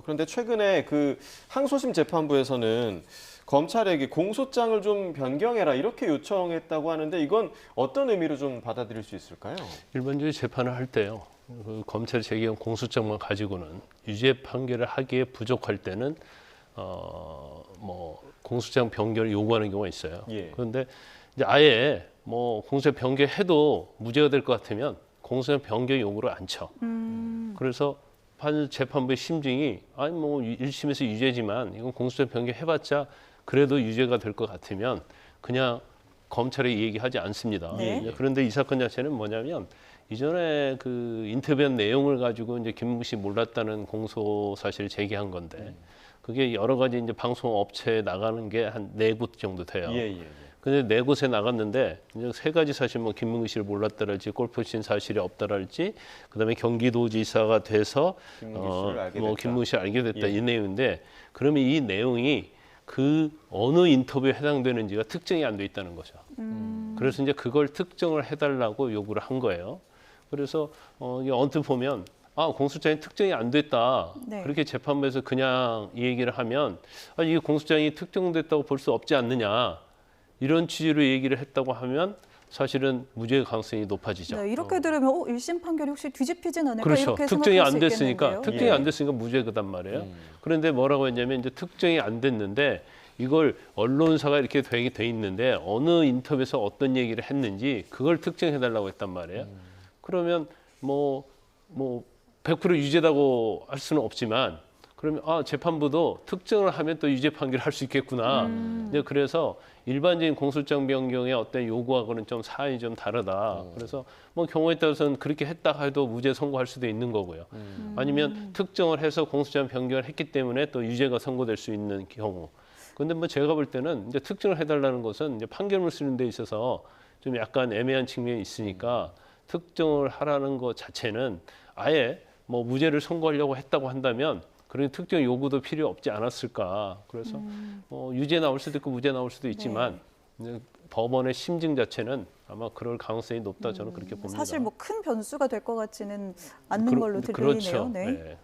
그런데 최근에 그 항소심 재판부에서는 검찰에게 공소장을 좀 변경해라 이렇게 요청했다고 하는데 이건 어떤 의미로 좀 받아들일 수 있을까요? 일반적으로 재판을 할 때요. 그 검찰이 제기한 공소장만 가지고는 유죄 판결을 하기에 부족할 때는 뭐 공소장 변경을 요구하는 경우가 있어요. 예. 그런데 이제 아예 뭐 공소장 변경해도 무죄가 될 것 같으면 공소장 변경 요구를 안 쳐. 그래서 재판부의 심증이 아니 뭐 1심에서 유죄지만 이건 공소장 변경해봤자 그래도 유죄가 될 것 같으면 그냥 검찰에 얘기하지 않습니다. 네. 그런데 이 사건 자체는 뭐냐면 이전에 그 인터뷰한 내용을 가지고 이제 김문구 씨 몰랐다는 공소 사실을 제기한 건데 그게 여러 가지 이제 방송 업체에 나가는 게 한 4곳 정도 돼요. 예, 예. 근데 4곳에 나갔는데 이제 3가지 사실 뭐 김문구 씨를 몰랐다랄지 골프 친 사실이 없다랄지 그다음에 경기도지사가 돼서 김문구 씨를 알게 뭐 됐다. 김문구 씨를 알게 됐다 예. 이 내용인데 그러면 이 내용이 그 어느 인터뷰에 해당되는지가 특정이 안 돼 있다는 거죠. 그래서 이제 그걸 특정을 해달라고 요구를 한 거예요. 그래서 이게 언뜻 보면 공소장이 특정이 안 됐다. 네. 그렇게 재판부에서 그냥 이 얘기를 하면 이게 공소장이 특정됐다고 볼 수 없지 않느냐. 이런 취지로 얘기를 했다고 하면 사실은 무죄 가능성이 높아지죠. 네, 이렇게 들으면 1심 판결이 혹시 뒤집히진 않을까 그렇죠. 이렇게 특정이 생각할 안 수 됐으니까 있겠는데요. 특정이 예. 안 됐으니까 무죄거단 말이에요. 그런데 뭐라고 했냐면 이제 특정이 안 됐는데 이걸 언론사가 이렇게 돼 있는데 어느 인터뷰에서 어떤 얘기를 했는지 그걸 특정해 달라고 했단 말이에요. 그러면 뭐 100% 유죄다고 할 수는 없지만 그러면 재판부도 특정을 하면 또 유죄 판결을 할 수 있겠구나. 이제 그래서 일반적인 공소장 변경의 어떤 요구하고는 좀 사안이 좀 다르다. 그래서 뭐 경우에 따라서는 그렇게 했다 해도 무죄 선고할 수도 있는 거고요. 아니면 특정을 해서 공소장 변경을 했기 때문에 또 유죄가 선고될 수 있는 경우. 근데 뭐 제가 볼 때는 이제 특정을 해달라는 것은 이제 판결을 쓰는 데 있어서 좀 약간 애매한 측면이 있으니까 특정을 하라는 것 자체는 아예 뭐 무죄를 선고하려고 했다고 한다면 그런 특정 요구도 필요 없지 않았을까. 그래서 유죄 나올 수도 있고 무죄 나올 수도 있지만 이제 법원의 심증 자체는 아마 그럴 가능성이 높다 저는 그렇게 봅니다. 사실 뭐 큰 변수가 될 것 같지는 않는 걸로 들리네요. 그렇죠. 네. 네.